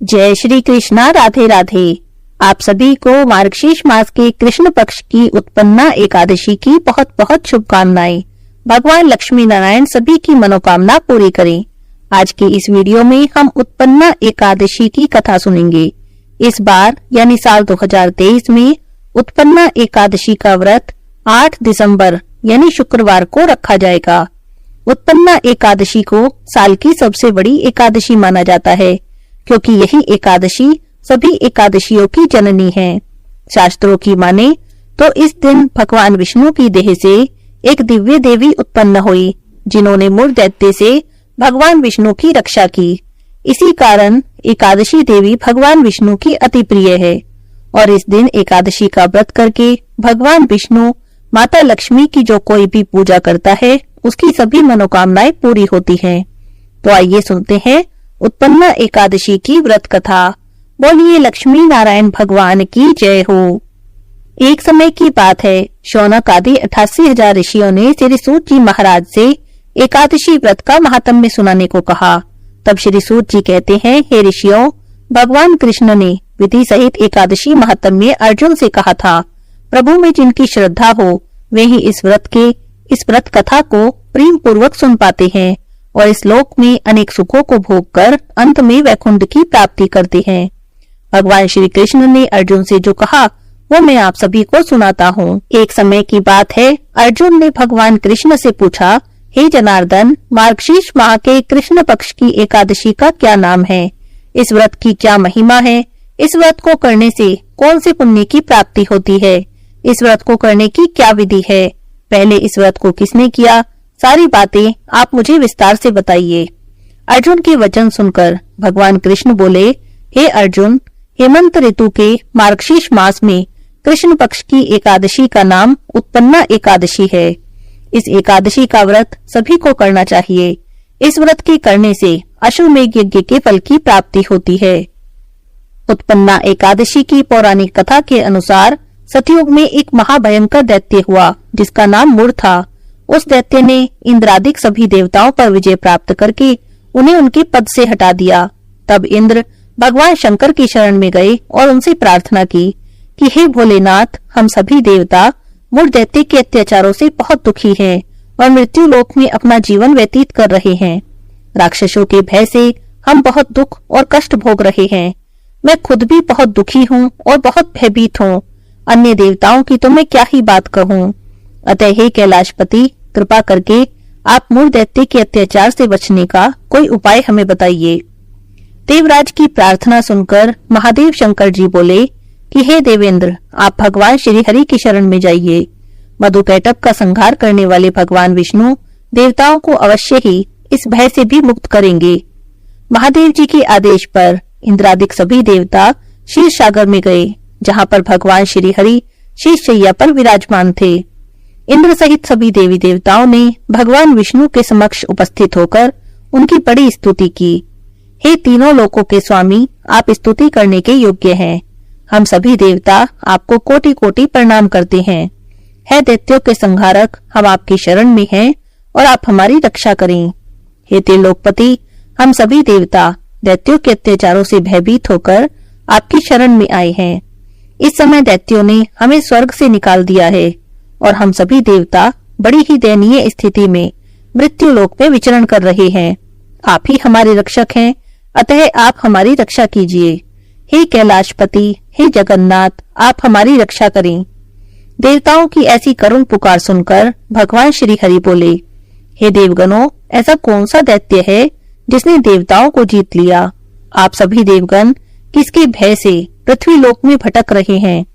जय श्री कृष्णा। राधे राधे। आप सभी को मार्गशीर्ष मास के कृष्ण पक्ष की उत्पन्ना एकादशी की बहुत बहुत शुभकामनाएं। भगवान लक्ष्मी नारायण सभी की मनोकामना पूरी करें। आज के इस वीडियो में हम उत्पन्ना एकादशी की कथा सुनेंगे। इस बार यानी साल 2023 में उत्पन्ना एकादशी का व्रत 8 दिसंबर यानी शुक्रवार को रखा जाएगा। उत्पन्ना एकादशी को साल की सबसे बड़ी एकादशी माना जाता है, क्योंकि यही एकादशी सभी एकादशियों की जननी है। शास्त्रों की माने तो इस दिन भगवान विष्णु की देह से एक दिव्य देवी उत्पन्न हुई, जिन्होंने मूल दैत्य से भगवान विष्णु की रक्षा की। इसी कारण एकादशी देवी भगवान विष्णु की अति प्रिय है और इस दिन एकादशी का व्रत करके भगवान विष्णु, माता लक्ष्मी की जो कोई भी पूजा करता है उसकी सभी मनोकामनाएं पूरी होती हैं। तो आइए सुनते हैं उत्पन्ना एकादशी की व्रत कथा। बोलिए लक्ष्मी नारायण भगवान की जय हो। एक समय की बात है, शौनक आदि 88,000 ऋषियों ने श्री सूत जी महाराज से एकादशी व्रत का महात्म्य सुनाने को कहा। तब श्री सूत जी कहते हैं, हे ऋषियों, भगवान कृष्ण ने विधि सहित एकादशी महात्म्य अर्जुन से कहा था। प्रभु में जिनकी श्रद्धा हो वे ही इस व्रत कथा को प्रेम पूर्वक सुन पाते हैं और इस लोक में अनेक सुखों को भोग कर अंत में वैकुंठ की प्राप्ति करते हैं। भगवान श्री कृष्ण ने अर्जुन से जो कहा वो मैं आप सभी को सुनाता हूँ। एक समय की बात है, अर्जुन ने भगवान कृष्ण से पूछा, हे जनार्दन, मार्गशीर्ष माह के कृष्ण पक्ष की एकादशी का क्या नाम है? इस व्रत की क्या महिमा है? इस व्रत को करने से कौन से पुण्य की प्राप्ति होती है? इस व्रत को करने की क्या विधि है? पहले इस व्रत को किसने किया? सारी बातें आप मुझे विस्तार से बताइए। अर्जुन के वचन सुनकर भगवान कृष्ण बोले, हे अर्जुन, हेमंत ऋतु के मार्गशीर्ष मास में कृष्ण पक्ष की एकादशी का नाम उत्पन्ना एकादशी है। इस एकादशी का व्रत सभी को करना चाहिए। इस व्रत के करने से अश्वमेध यज्ञ के फल की प्राप्ति होती है। उत्पन्ना एकादशी की पौराणिक कथा के अनुसार सतयुग में एक महाभयंकर दैत्य हुआ, जिसका नाम मूर था। उस दैत्य ने इंद्रादिक सभी देवताओं पर विजय प्राप्त करके उन्हें उनके पद से हटा दिया। तब इंद्र भगवान शंकर की शरण में गए और उनसे प्रार्थना की कि हे भोलेनाथ, हम सभी देवता मूर दैत्य के अत्याचारों से बहुत दुखी हैं और मृत्यु लोक में अपना जीवन व्यतीत कर रहे हैं। राक्षसों के भय से हम बहुत दुख और कष्ट भोग रहे हैं। मैं खुद भी बहुत दुखी हूँ और बहुत भयभीत हूँ। अन्य देवताओं की तो मैं क्या ही बात कहूँ। अतः हे कैलाशपति, कृपा करके आप मूर दैत्य के अत्याचार से बचने का कोई उपाय हमें बताइए। देवराज की प्रार्थना सुनकर महादेव शंकर जी बोले कि हे देवेंद्र, आप भगवान श्री हरि की शरण में जाइए। मधुकैटभ का संहार करने वाले भगवान विष्णु देवताओं को अवश्य ही इस भय से भी मुक्त करेंगे। महादेव जी के आदेश पर इंद्रादिक सभी देवता क्षीर सागर में गए, जहाँ पर भगवान श्री हरि शीशैया पर विराजमान थे। इंद्र सहित सभी देवी देवताओं ने भगवान विष्णु के समक्ष उपस्थित होकर उनकी बड़ी स्तुति की। हे तीनों लोकों के स्वामी, आप स्तुति करने के योग्य हैं। हम सभी देवता आपको कोटि कोटि प्रणाम करते हैं। हे दैत्यों के संहारक, हम आपकी शरण में हैं और आप हमारी रक्षा करें। हे त्रिलोकपति, हम सभी देवता दैत्यों के अत्याचारों से भयभीत होकर आपकी शरण में आए हैं। इस समय दैत्यों ने हमें स्वर्ग से निकाल दिया है और हम सभी देवता बड़ी ही दयनीय स्थिति में मृत्यु लोक में विचरण कर रहे हैं। आप ही हमारे रक्षक हैं, अतः आप हमारी रक्षा कीजिए। हे कैलाशपति, हे जगन्नाथ, आप हमारी रक्षा करें। देवताओं की ऐसी करुण पुकार सुनकर भगवान श्री हरि बोले, हे देवगणों, ऐसा कौन सा दैत्य है जिसने देवताओं को जीत लिया? आप सभी देवगण किसके भय से पृथ्वी लोक में भटक रहे हैं?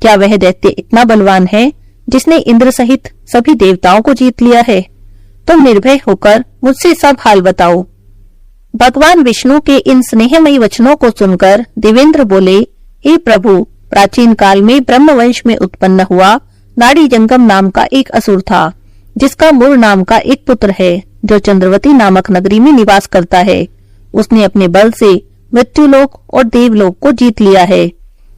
क्या वह दैत्य इतना बलवान है जिसने इंद्र सहित सभी देवताओं को जीत लिया है? तुम निर्भय होकर मुझसे सब हाल बताओ। भगवान विष्णु के इन स्नेहमयी वचनों को सुनकर देवेंद्र बोले, हे प्रभु, प्राचीन काल में ब्रह्मवंश में उत्पन्न हुआ नाड़ी जंगम नाम का एक असुर था, जिसका मूर नाम का एक पुत्र है, जो चंद्रवती नामक नगरी में निवास करता है। उसने अपने बल से मृत्युलोक और देवलोक को जीत लिया है,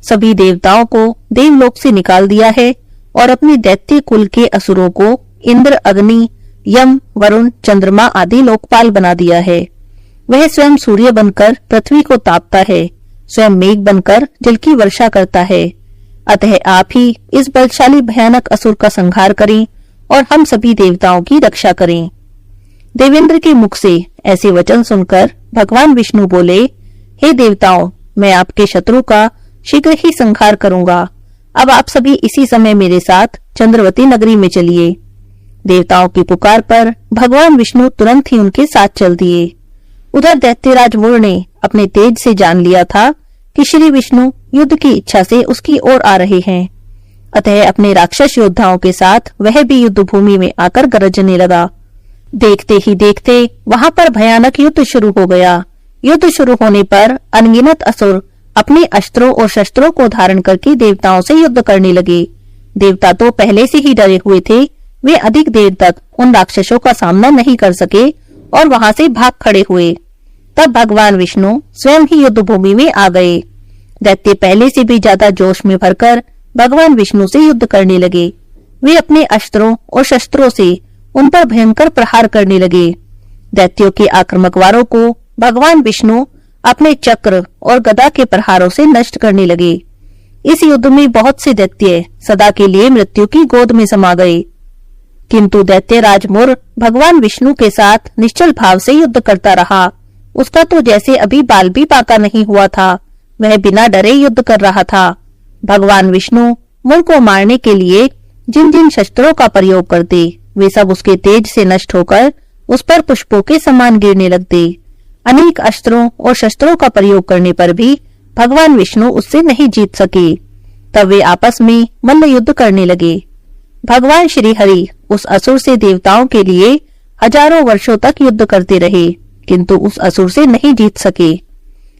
सभी देवताओं को देवलोक से निकाल दिया है और अपने दैत्य कुल के असुरों को इंद्र, अग्नि, यम, वरुण, चंद्रमा आदि लोकपाल बना दिया है। वह स्वयं सूर्य बनकर पृथ्वी को तापता है, स्वयं मेघ बनकर जल की वर्षा करता है। अतः आप ही इस बलशाली भयानक असुर का संहार करें और हम सभी देवताओं की रक्षा करें। देवेंद्र के मुख से ऐसे वचन सुनकर भगवान विष्णु बोले, हे देवताओं, मैं आपके शत्रु का शीघ्र ही संहार करूंगा। अब आप सभी इसी समय मेरे साथ चंद्रवती नगरी में चलिए। देवताओं की पुकार पर भगवान विष्णु तुरंत ही उनके साथ चल दिए। उधर दैत्यराज मुर ने अपने तेज से जान लिया था कि श्री विष्णु युद्ध की इच्छा से उसकी ओर आ रहे हैं। अतः अपने राक्षस योद्धाओं के साथ वह भी युद्ध भूमि में आकर गरजने लगा। देखते ही देखते वहां पर भयानक युद्ध शुरू हो गया। युद्ध शुरू होने पर अनगिनत असुर अपने अस्त्रों और शस्त्रों को धारण करके देवताओं से युद्ध करने लगे। देवता तो पहले से ही डरे हुए थे, वे अधिक देर तक उन राक्षसों का सामना नहीं कर सके और वहां से भाग खड़े हुए। तब भगवान विष्णु स्वयं ही युद्ध भूमि में आ गए। दैत्य पहले से भी ज्यादा जोश में भरकर भगवान विष्णु से युद्ध करने लगे। वे अपने अस्त्रों और शस्त्रों से उन पर भयंकर प्रहार करने लगे। दैत्यों के आक्रामक वारों को भगवान विष्णु अपने चक्र और गदा के प्रहारों से नष्ट करने लगे। इस युद्ध में बहुत से दैत्य सदा के लिए मृत्यु की गोद में समा गए। किंतु दैत्यराज मुर भगवान विष्णु के साथ निश्चल भाव से युद्ध करता रहा। उसका तो जैसे अभी बाल भी पाका नहीं हुआ था, वह बिना डरे युद्ध कर रहा था। भगवान विष्णु मुर को मारने के लिए जिन जिन शस्त्रों का प्रयोग करते, वे सब उसके तेज से नष्ट होकर उस पर पुष्पों के समान गिरने लगते। अनेक अस्त्रों और शस्त्रों का प्रयोग करने पर भी भगवान विष्णु उससे नहीं जीत सके। तब वे आपस में मल्ल युद्ध करने लगे। भगवान श्री हरि उस असुर से देवताओं के लिए हजारों वर्षों तक युद्ध करते रहे, किंतु उस असुर से नहीं जीत सके।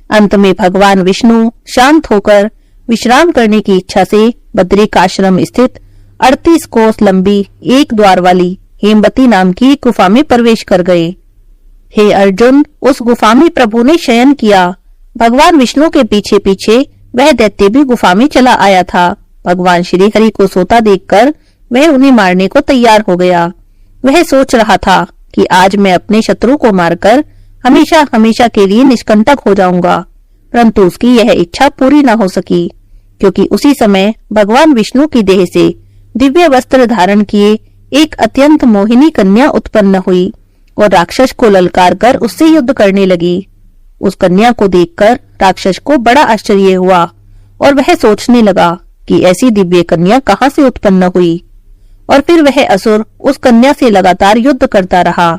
अंत में भगवान विष्णु शांत होकर विश्राम करने की इच्छा से बद्रिकाश्रम स्थित 38 कोस लंबी एक द्वार वाली हेमवती नाम की गुफा में प्रवेश कर गए। हे अर्जुन, उस गुफा में प्रभु ने शयन किया। भगवान विष्णु के पीछे पीछे वह दैत्य भी गुफा में चला आया था। भगवान श्री हरि को सोता देखकर वह उन्हें मारने को तैयार हो गया। वह सोच रहा था कि आज मैं अपने शत्रु को मारकर हमेशा हमेशा के लिए निष्कंटक हो जाऊंगा, परंतु उसकी यह इच्छा पूरी न हो सकी, क्योंकि उसी समय भगवान विष्णु की देह से दिव्य वस्त्र धारण किए एक अत्यंत मोहिनी कन्या उत्पन्न हुई और राक्षस को ललकार कर उससे युद्ध करने लगी। उस कन्या को देखकर राक्षस को बड़ा आश्चर्य हुआ और वह सोचने लगा कि ऐसी दिव्य कन्या कहाँ से उत्पन्न हुई। और फिर वह असुर उस कन्या से लगातार युद्ध करता रहा।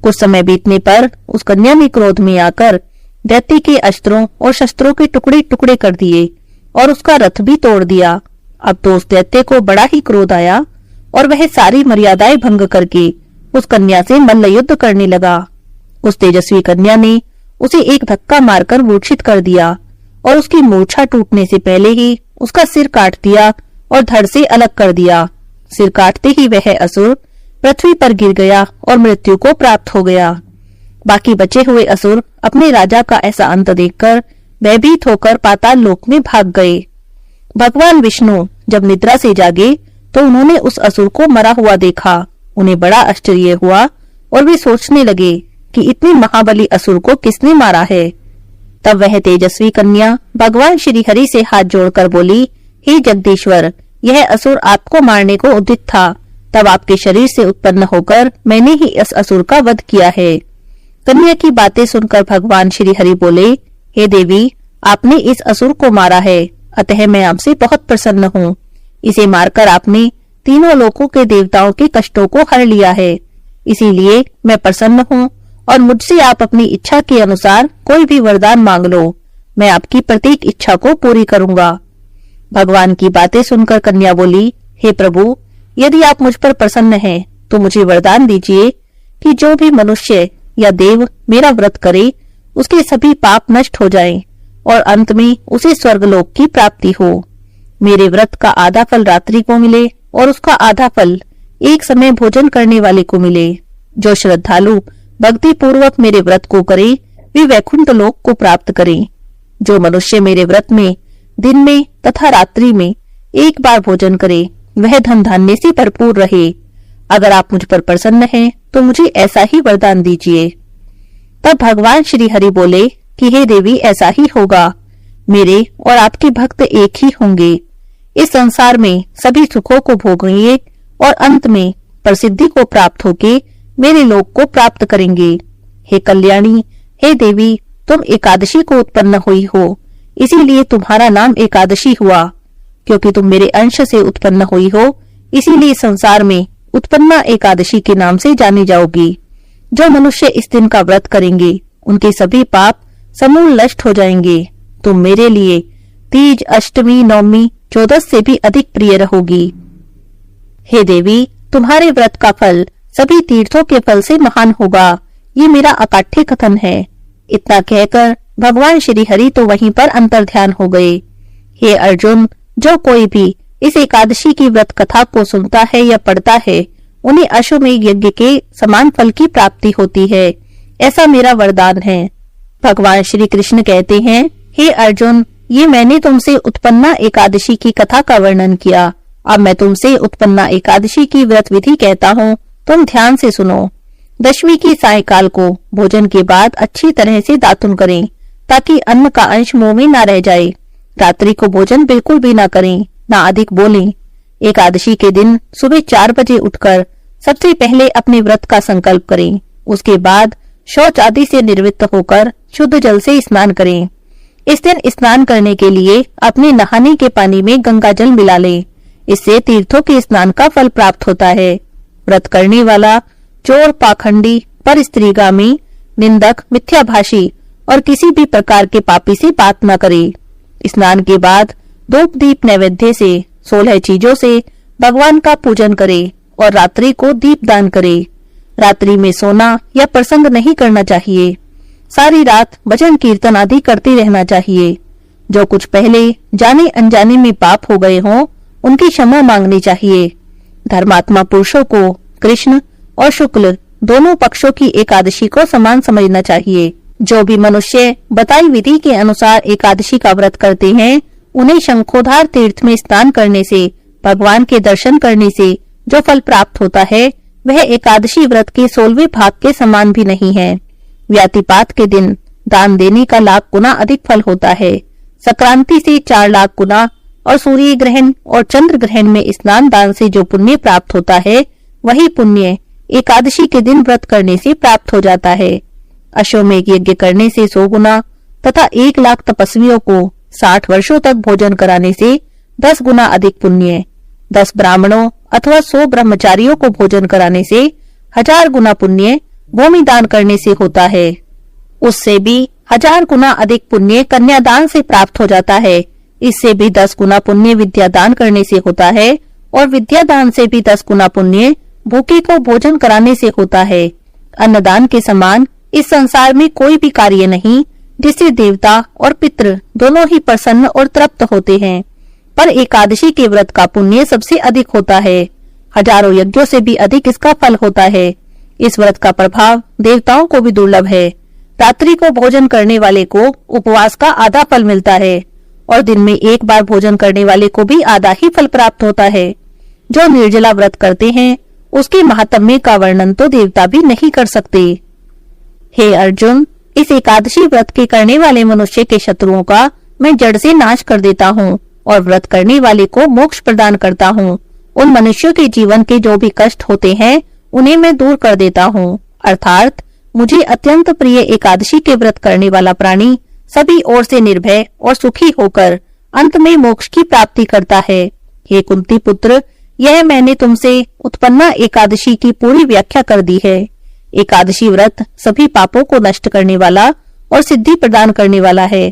कुछ समय बीतने पर उस कन्या ने क्रोध में आकर दैत्य के अस्त्रों और शस्त्रों के टुकड़े टुकड़े कर दिए और उसका रथ भी तोड़ दिया। अब तो उस दैत्य को बड़ा ही क्रोध आया और वह सारी मर्यादाएं भंग करके उस कन्या से मल्ल युद्ध करने लगा। उस तेजस्वी कन्या ने उसे एक धक्का मारकर मूर्छित कर दिया और उसकी मूर्छा टूटने से पहले ही उसका सिर काट दिया और धड़ से अलग कर दिया। सिर काटते ही वह असुर पृथ्वी पर गिर गया और मृत्यु को प्राप्त हो गया। बाकी बचे हुए असुर अपने राजा का ऐसा अंत देखकर भयभीत होकर पाताल लोक में भाग गए। भगवान विष्णु जब निद्रा से जागे तो उन्होंने उस असुर को मरा हुआ देखा। उन्हें बड़ा आश्चर्य हुआ और वे सोचने लगे कि इतने महाबली असुर को किसने मारा है। तब वह तेजस्वी कन्या भगवान श्री हरि से हाथ जोड़कर बोली, हे जगदीश्वर, यह असुर आपको मारने को उद्यत था, तब आपके शरीर से उत्पन्न होकर मैंने ही इस असुर का वध किया है। कन्या की बातें सुनकर भगवान श्री हरि बोले, हे देवी, आपने इस असुर को मारा है, अतः मैं आपसे बहुत प्रसन्न हूँ। इसे मारकर आपने तीनों लोकों के देवताओं के कष्टों को हर लिया है, इसीलिए मैं प्रसन्न हूँ और मुझसे आप अपनी इच्छा के अनुसार कोई भी वरदान मांग लो, मैं आपकी प्रत्येक इच्छा को पूरी करूंगा। भगवान की बातें सुनकर कन्या बोली, हे प्रभु, यदि आप मुझ पर प्रसन्न हैं, तो मुझे वरदान दीजिए कि जो भी मनुष्य या देव मेरा व्रत करे, उसके सभी पाप नष्ट हो जाएं और अंत में उसे स्वर्गलोक की प्राप्ति हो। मेरे व्रत का आधा फल रात्रि को मिले और उसका आधा फल एक समय भोजन करने वाले को मिले। जो श्रद्धालु भक्ति पूर्वक मेरे व्रत को करे, वे वैकुंठ लोक को प्राप्त करें। जो मनुष्य मेरे व्रत में दिन में तथा रात्रि में एक बार भोजन करे, वह धन धान्य से भरपूर रहे। अगर आप मुझ पर प्रसन्न हैं, तो मुझे ऐसा ही वरदान दीजिए। तब भगवान श्री हरि बोले कि हे देवी, ऐसा ही होगा। मेरे और आपके भक्त एक ही होंगे। इस संसार में सभी सुखों को भोगेंगे और अंत में प्रसिद्धि को प्राप्त होके मेरे लोक को प्राप्त करेंगे। हे कल्याणी, हे देवी, तुम एकादशी को उत्पन्न हुई हो, इसीलिए तुम्हारा नाम एकादशी हुआ। क्योंकि तुम मेरे अंश से उत्पन्न हुई हो, इसीलिए संसार में उत्पन्ना एकादशी के नाम से जानी जाओगी। जो मनुष्य इस दिन का व्रत करेंगे, उनके सभी पाप समूल नष्ट हो जाएंगे। तुम मेरे लिए तीज, अष्टमी, नवमी, 14 से भी अधिक प्रिय रहोगी। हे देवी, तुम्हारे व्रत का फल सभी तीर्थों के फल से महान होगा, ये मेरा अकाठ्य कथन है। इतना कहकर भगवान श्री हरि तो वहीं पर अंतर्ध्यान हो गए। हे अर्जुन, जो कोई भी इस एकादशी की व्रत कथा को सुनता है या पढ़ता है, उन्हें अश्वमेध यज्ञ के समान फल की प्राप्ति होती है, ऐसा मेरा वरदान है। भगवान श्री कृष्ण कहते हैं, हे अर्जुन, ये मैंने तुमसे उत्पन्ना एकादशी की कथा का वर्णन किया। अब मैं तुमसे उत्पन्ना एकादशी की व्रत विधि कहता हूँ, तुम ध्यान से सुनो। दशमी की सायकाल को भोजन के बाद अच्छी तरह से दातुन करें, ताकि अन्न का अंश मुंह में न रह जाए। रात्रि को भोजन बिल्कुल भी न करें, न अधिक बोलें। एकादशी के दिन सुबह 4 बजे उठकर सबसे पहले अपने व्रत का संकल्प करें। उसके बाद शौच आदि से निवृत्त होकर शुद्ध जल से स्नान करें। इस दिन स्नान करने के लिए अपने नहाने के पानी में गंगा जल मिला लें। इससे तीर्थों के स्नान का फल प्राप्त होता है। व्रत करने वाला चोर, पाखंडी, पर स्त्रीगामी, निंदक, मिथ्याभाषी और किसी भी प्रकार के पापी से बात न करे। स्नान के बाद धूप दीप नैवेद्य से 16 चीजों से भगवान का पूजन करे और रात्रि को दीप दान करे। रात्रि में सोना या प्रसंग नहीं करना चाहिए। सारी रात भजन कीर्तन आदि करते रहना चाहिए। जो कुछ पहले जाने अनजाने में पाप हो गए हों, उनकी क्षमा मांगनी चाहिए। धर्मात्मा पुरुषों को कृष्ण और शुक्ल दोनों पक्षों की एकादशी को समान समझना चाहिए। जो भी मनुष्य बताई विधि के अनुसार एकादशी का व्रत करते हैं, उन्हें शंखोधार तीर्थ में स्नान करने से, भगवान के दर्शन करने से जो फल प्राप्त होता है, वह एकादशी व्रत के 16वें भाग के समान भी नहीं है। व्यातिपात के दिन दान देने का लाख गुना अधिक फल होता है। संक्रांति से 4 लाख गुना और सूर्य ग्रहण और चंद्र ग्रहण में स्नान दान से जो पुण्य प्राप्त होता है, वही पुण्य एकादशी के दिन व्रत करने से प्राप्त हो जाता है। अश्वमेध यज्ञ करने से 100 गुना तथा 1 लाख तपस्वियों को 60 वर्षों तक भोजन कराने से 10 गुना अधिक पुण्य, 10 ब्राह्मणों अथवा 100 ब्रह्मचारियों को भोजन कराने से 1000 गुना पुण्य भूमि दान करने से होता है। उससे भी 1000 गुना अधिक पुण्य कन्यादान से प्राप्त हो जाता है। इससे भी 10 गुना पुण्य विद्यादान करने से होता है और विद्यादान से भी 10 गुना पुण्य भूखे को भोजन कराने से होता है। अन्नदान के समान इस संसार में कोई भी कार्य नहीं जिससे देवता और पितृ दोनों ही प्रसन्न और तृप्त होते हैं। पर एकादशी के व्रत का पुण्य सबसे अधिक होता है। हजारों यज्ञों से भी अधिक इसका फल होता है। इस व्रत का प्रभाव देवताओं को भी दुर्लभ है। रात्रि को भोजन करने वाले को उपवास का आधा फल मिलता है और दिन में 1 बार भोजन करने वाले को भी आधा ही फल प्राप्त होता है। जो निर्जला व्रत करते हैं, उसके महात्म्य का वर्णन तो देवता भी नहीं कर सकते। हे अर्जुन, इस एकादशी व्रत के करने वाले मनुष्य के शत्रुओं का मैं जड़ से नाश कर देता हूँ और व्रत करने वाले को मोक्ष प्रदान करता हूँ। उन मनुष्यों के जीवन के जो भी कष्ट होते हैं, उन्हें मैं दूर कर देता हूँ। अर्थात मुझे अत्यंत प्रिय एकादशी के व्रत करने वाला प्राणी सभी ओर से निर्भय और सुखी होकर अंत में मोक्ष की प्राप्ति करता है। हे कुंती पुत्र, यह मैंने तुमसे उत्पन्ना एकादशी की पूरी व्याख्या कर दी है। एकादशी व्रत सभी पापों को नष्ट करने वाला और सिद्धि प्रदान करने वाला है।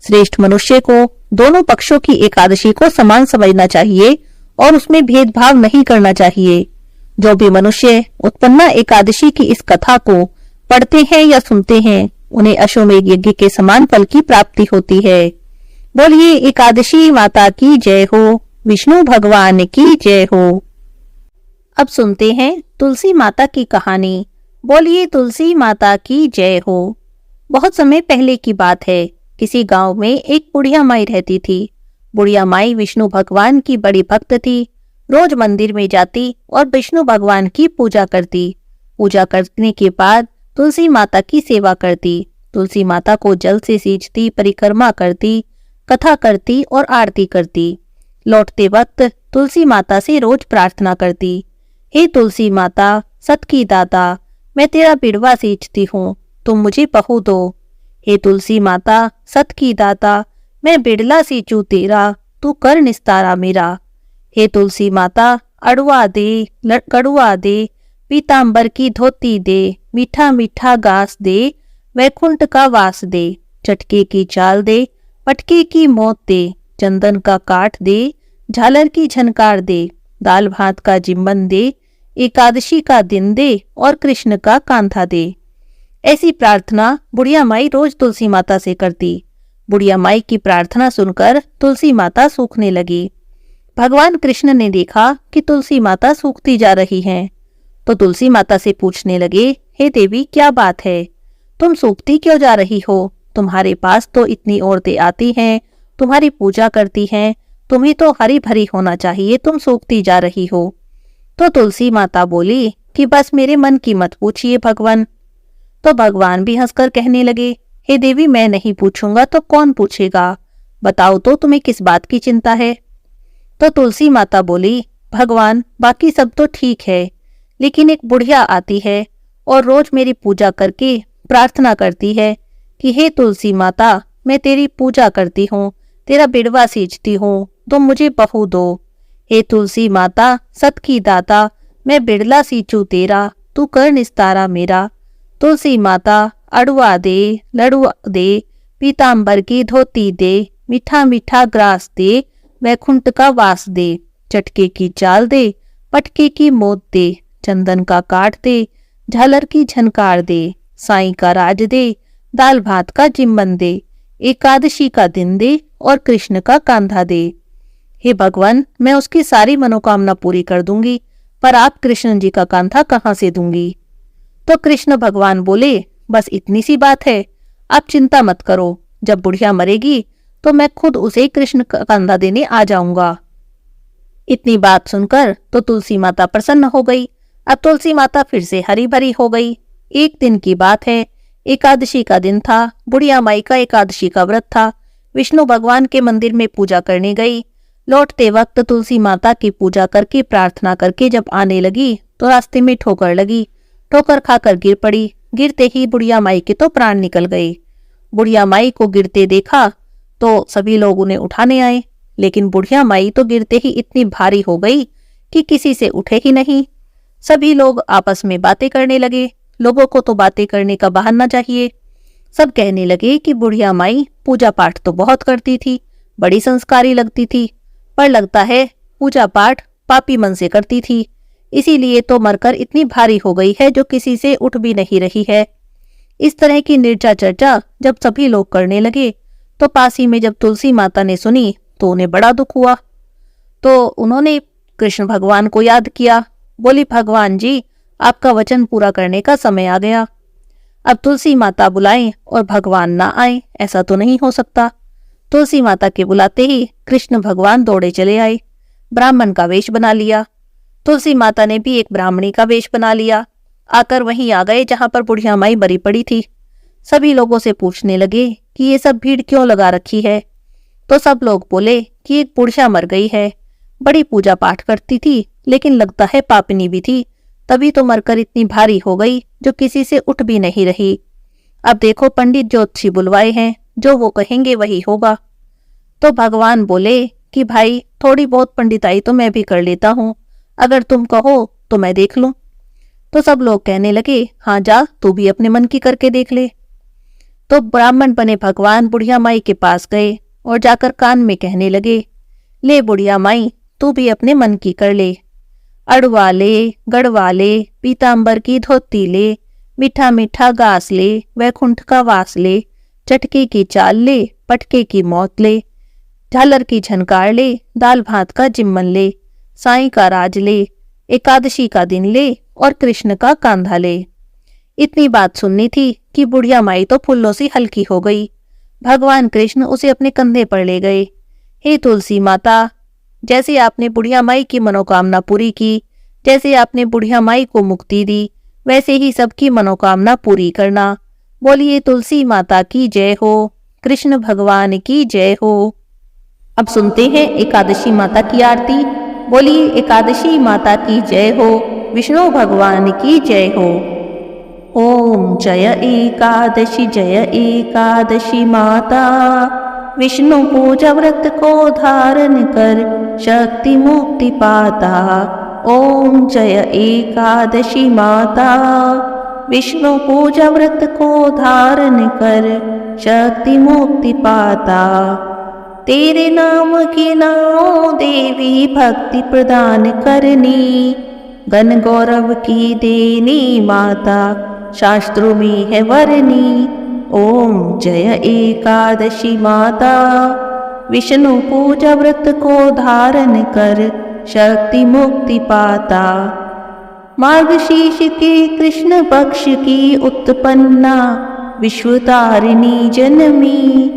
श्रेष्ठ मनुष्य को दोनों पक्षों की एकादशी को समान समझना चाहिए और उसमें भेदभाव नहीं करना चाहिए। जो भी मनुष्य उत्पन्ना एकादशी की इस कथा को पढ़ते हैं या सुनते हैं, उन्हें अश्वमेध यज्ञ के समान फल की प्राप्ति होती है। बोलिए एकादशी माता की जय हो, विष्णु भगवान की जय हो। अब सुनते हैं तुलसी माता की कहानी। बोलिए तुलसी माता की जय हो। बहुत समय पहले की बात है। किसी गांव में एक बुढ़िया माई रहती थी। बुढ़िया माई विष्णु भगवान की बड़ी भक्त थी। रोज मंदिर में जाती और विष्णु भगवान की पूजा करती। पूजा करने के बाद तुलसी माता की सेवा करती, तुलसी माता को जल से सींचती, परिक्रमा करती, कथा करती और आरती करती। लौटते वक्त तुलसी माता से रोज प्रार्थना करती, हे तुलसी माता सत की दाता, मैं तेरा बिड़वा सींचती हूँ, तुम मुझे बहू दो। हे तुलसी माता सत की दाता, मैं बिड़ला सींचूं तेरा, तू कर निस्तारा मेरा। हे तुलसी माता अड़ुआ दे, कड़ुआ दे, पीतांबर की धोती दे, मीठा मीठा घास दे, वैकुंठ का वास दे, चटके की चाल दे, पटके की मौत दे, चंदन का काठ दे, झालर की झनकार दे, दाल भात का जिम्बन दे, एकादशी का दिन दे और कृष्ण का कांधा दे। ऐसी प्रार्थना बुढ़िया माई रोज तुलसी माता से करती। बुढ़िया माई की प्रार्थना सुनकर तुलसी माता सूखने लगी। भगवान कृष्ण ने देखा कि तुलसी माता सूखती जा रही हैं, तो तुलसी माता से पूछने लगे, हे देवी क्या बात है, तुम सूखती क्यों जा रही हो? तुम्हारे पास तो इतनी औरतें आती हैं, तुम्हारी पूजा करती हैं, तुम्हें तो हरी भरी होना चाहिए, तुम सूखती जा रही हो। तो तुलसी माता बोली कि बस मेरे मन की मत पूछिए भगवान। तो भगवान भी हंसकर कहने लगे, हे देवी मैं नहीं पूछूंगा तो कौन पूछेगा, बताओ तो तुम्हें किस बात की चिंता है? तो तुलसी माता बोली, भगवान बाकी सब तो ठीक है, लेकिन एक बुढ़िया आती है और रोज मेरी पूजा करके प्रार्थना करती है कि हे तुलसी माता मैं तेरी पूजा करती हूँ, तेरा बिड़वा सींचती हूँ, तुम मुझे बहू दो। हे तुलसी माता सत की दाता, मैं बिड़ला सींचूं तेरा, तू कर निस्तारा मेरा। तुलसी माता अड़ुआ दे, लड़ुआ दे, पीतांबर की धोती दे, मीठा मीठा ग्रास दे, वैकुंठ का वास दे, चटके की चाल दे, पटके की मौत दे, चंदन का काठ दे, झालर की झनकार दे, साईं का राज दे, दाल भात का जिम्बन दे, एकादशी का दिन दे और कृष्ण का कांधा दे। हे भगवान मैं उसकी सारी मनोकामना पूरी कर दूंगी, पर आप कृष्ण जी का कांधा कहाँ से दूंगी? तो कृष्ण भगवान बोले, बस इतनी सी बात है, आप चिंता मत करो, जब बुढ़िया मरेगी तो मैं खुद उसे कृष्ण का कांधा देने आ जाऊंगा। इतनी बात सुनकर तो तुलसी माता प्रसन्न हो गई। अब तुलसी माता फिर से हरी भरी हो गई। एक दिन की बात है, एकादशी का दिन था। बुढ़िया माई का एकादशी का व्रत था। विष्णु भगवान के मंदिर में पूजा करने गई। लौटते वक्त तुलसी माता की पूजा करके प्रार्थना करके जब आने लगी तो रास्ते में ठोकर लगी। ठोकर खाकर गिर पड़ी। गिरते ही बुढ़िया माई के तो प्राण निकल गए। बुढ़िया माई को गिरते देखा तो सभी लोग उन्हें उठाने आए, लेकिन बुढ़िया माई तो गिरते ही इतनी भारी हो गई कि किसी से उठे ही नहीं। सभी लोग आपस में बातें करने लगे। लोगों को तो बातें करने का बहाना चाहिए। सब कहने लगे कि बुढ़िया माई पूजा पाठ तो बहुत करती थी, बड़ी संस्कारी लगती थी, पर लगता है पूजा पाठ पापी मन से करती थी, इसीलिए तो मरकर इतनी भारी हो गई है जो किसी से उठ भी नहीं रही है। इस तरह की निर्जा चर्चा जब सभी लोग करने लगे तो पास ही में जब तुलसी माता ने सुनी तो उन्हें बड़ा दुख हुआ। तो उन्होंने कृष्ण भगवान को याद किया। बोली, भगवान जी आपका वचन पूरा करने का समय आ गया। अब तुलसी माता बुलाएं और भगवान ना आए, ऐसा तो नहीं हो सकता। तुलसी माता के बुलाते ही कृष्ण भगवान दौड़े चले आए। ब्राह्मण का वेश बना लिया। तुलसी माता ने भी एक ब्राह्मणी का वेश बना लिया। आकर वहीं आ गए जहां पर बुढ़िया माई मरी पड़ी थी। सभी लोगों से पूछने लगे कि ये सब भीड़ क्यों लगा रखी है। तो सब लोग बोले कि एक बुढ़िया मर गई है, बड़ी पूजा पाठ करती थी, लेकिन लगता है पापिनी भी थी, तभी तो मरकर इतनी भारी हो गई जो किसी से उठ भी नहीं रही। अब देखो पंडित ज्योतिषी बुलवाए हैं, जो वो कहेंगे वही होगा। तो भगवान बोले कि भाई थोड़ी बहुत पंडिताई तो मैं भी कर लेता हूँ, अगर तुम कहो तो मैं देख लूं। तो सब लोग कहने लगे, हाँ जा तू भी अपने मन की करके देख ले। तो ब्राह्मण बने भगवान बुढ़िया माई के पास गए और जाकर कान में कहने लगे, ले बुढ़िया माई तू भी अपने मन की कर ले, अड़वा ले, गड़वा ले, पीतांबर की धोती ले, मीठा मीठा घास ले, वैकुंठ का वास ले, चटके की चाल ले, पटके की मौत ले, झालर की झनकार ले, दाल भात का जिम्मन ले, साईं का राज ले, एकादशी का दिन ले और कृष्ण का कांधा ले। इतनी बात सुननी थी कि बुढ़िया माई तो फूलों सी हल्की हो गई। भगवान कृष्ण उसे अपने कंधे पर ले गए। हे तुलसी माता, जैसे आपने बुढ़िया माई की मनोकामना पूरी की, जैसे आपने बुढ़िया माई को मुक्ति दी, वैसे ही सबकी मनोकामना पूरी करना। बोलिए तुलसी माता की जय हो, कृष्ण भगवान की जय हो। अब सुनते हैं एकादशी माता की आरती। बोलिए एकादशी माता की जय हो, विष्णु भगवान की जय हो। ओम जय एकादशी माता, विष्णु पूजा व्रत को धारण कर शक्ति मुक्ति पाता। ओम जय एकादशी माता, विष्णु पूजा व्रत को धारण कर शक्ति मुक्ति पाता। तेरे नाम की नाओ देवी भक्ति प्रदान करनी, गण गौरव की देनी माता शास्त्रों में है वरनी। ओम जय एकादशी माता, विष्णु पूजा व्रत को धारण कर शक्ति मुक्ति पाता। मार्गशीर्ष के कृष्ण पक्ष की उत्पन्ना विश्वतारिणी जनमी,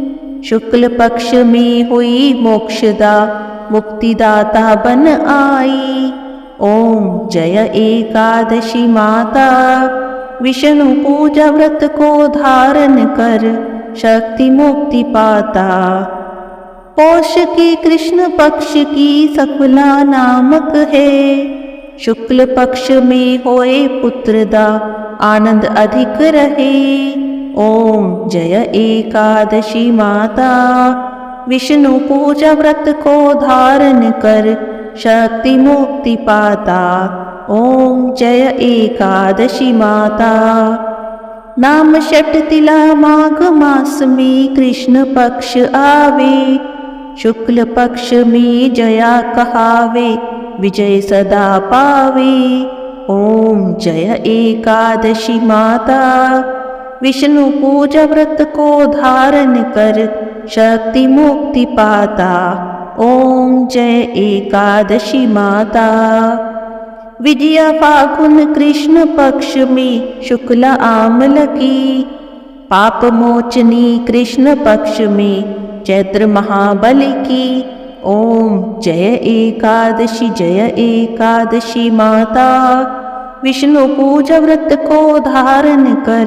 शुक्ल पक्ष में हुई मोक्षदा मुक्तिदाता बन आई। ओम जय एकादशी माता, विष्णु पूजा व्रत को धारण कर शक्ति मुक्ति पाता। पौष के कृष्ण पक्ष की सफला नामक है, शुक्ल पक्ष में होए पुत्रदा आनंद अधिक रहे। ओम जय एकादशी माता, विष्णु पूजा व्रत को धारण कर शक्ति मुक्ति पाता। ओम जय एकादशी माता। नाम षट तिला माघ मास में कृष्ण पक्ष आवे, शुक्ल पक्ष में जया कहावे विजय सदा पावे। ओम जय एकादशी माता, विष्णु पूजा व्रत को धारण कर शक्ति मुक्ति पाता। ओम जय एकादशी माता। विजया फागुन कृष्ण पक्ष में शुक्ल आमल की, पाप मोचनी कृष्ण पक्ष में चैत्र महाबल की। ओम जय एकादशी माता, विष्णु पूजा व्रत को धारण कर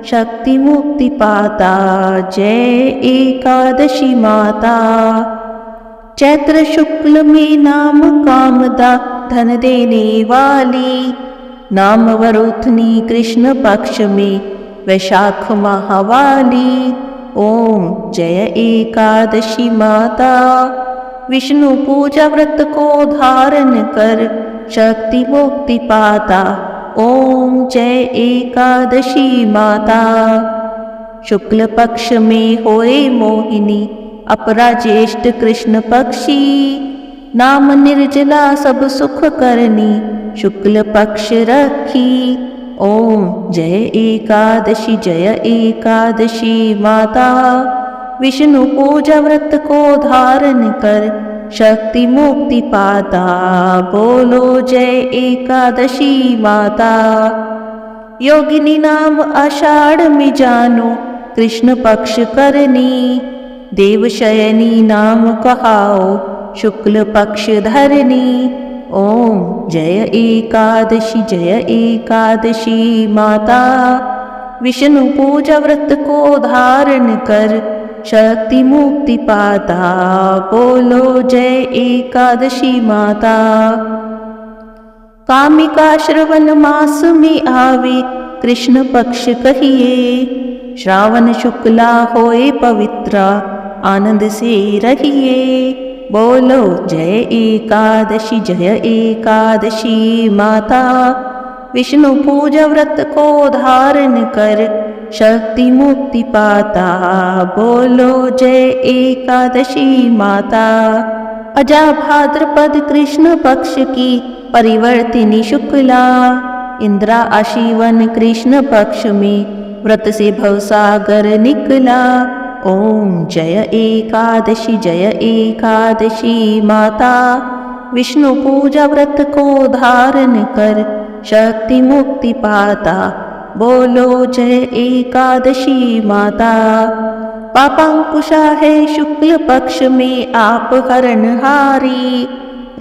शक्ति मुक्ति पाता। जय एकादशी माता। चैत्र शुक्ल में नाम कामदा धन देने वाली, नाम वरुथनी कृष्ण पक्ष में वैशाख महावाली। ओम जय एकादशी माता, विष्णु पूजा व्रत को धारण कर शक्ति मुक्ति पाता। ओम जय एकादशी माता। शुक्ल पक्ष में होए मोहिनी अपरा ज्येष्ठ कृष्ण पक्षी, नाम निर्जला सब सुख करनी शुक्ल पक्ष रखी। ओम जय एकादशी माता, विष्णु पूजा व्रत को धारण कर शक्ति मुक्ति पाता। बोलो जय एकादशी माता। योगिनी नाम आषाढ़ में जानो कृष्ण पक्ष करनी, देवशयनी नाम कहाओ शुक्ल पक्ष धरनी। ओम जय एकादशी माता, विष्णु पूजा व्रत को धारण कर शक्ति मुक्ति पाता। बोलो जय एकादशी माता। कामिका श्रवण मास में आवे कृष्ण पक्ष कहिए, श्रावण शुक्ला होए पवित्र आनंद से रहिए। बोलो जय एकादशी माता, विष्णु पूजा व्रत को धारण कर शक्ति मुक्ति पाता। बोलो जय एकादशी माता। अजा भाद्रपद कृष्ण पक्ष की परिवर्तिनी शुक्ला, इंद्रा आशीवन कृष्ण पक्ष में व्रत से भवसागर निकला। ओम जय एकादशी माता, विष्णु पूजा व्रत को धारण कर शक्ति मुक्ति पाता। बोलो जय एकादशी माता। पापांकुशा है शुक्ल पक्ष में आप हरणहारी,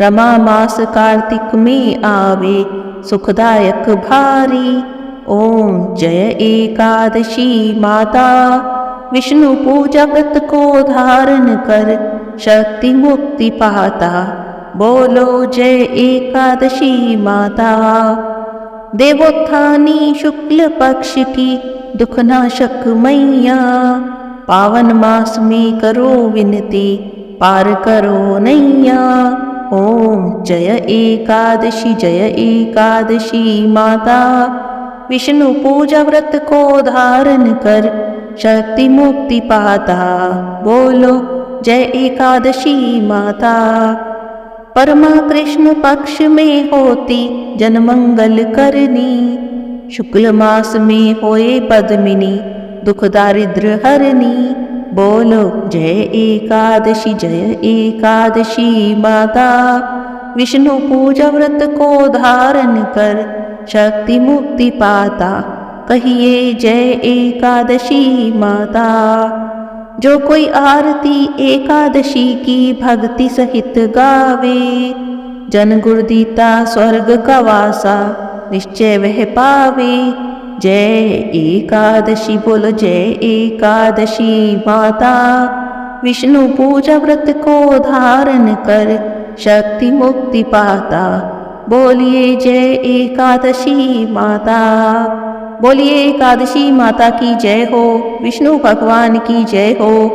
रमा मास कार्तिक में आवे सुखदायक भारी। ओम जय एकादशी माता, विष्णु पूजा व्रत को धारण कर शक्ति मुक्ति पाता, बोलो जय एकादशी माता। देवोत्थानी शुक्ल पक्ष की दुखनाशक मैया, पावन मास में करो विनती, पार करो नैया। ओम जय एकादशी माता, विष्णु पूजा व्रत को धारण कर शक्ति मुक्ति पाता, बोलो जय एकादशी माता। परमा कृष्ण पक्ष में होती जनमंगल करनी, शुक्ल मास में होए पद्मिनी दुख दारिद्र हरनी, बोलो जय एकादशी माता। विष्णु पूजा व्रत को धारण कर शक्ति मुक्ति पाता, कहिए जय एकादशी माता। जो कोई आरती एकादशी की भक्ति सहित गावे, जन गुरुदीता स्वर्ग का वासा निश्चय वह पावे। जय एकादशी, बोलो जय एकादशी माता। विष्णु पूजा व्रत को धारण कर शक्ति मुक्ति पाता, बोलिए जय एकादशी माता। बोलिए एकादशी माता की जय हो, विष्णु भगवान की जय हो।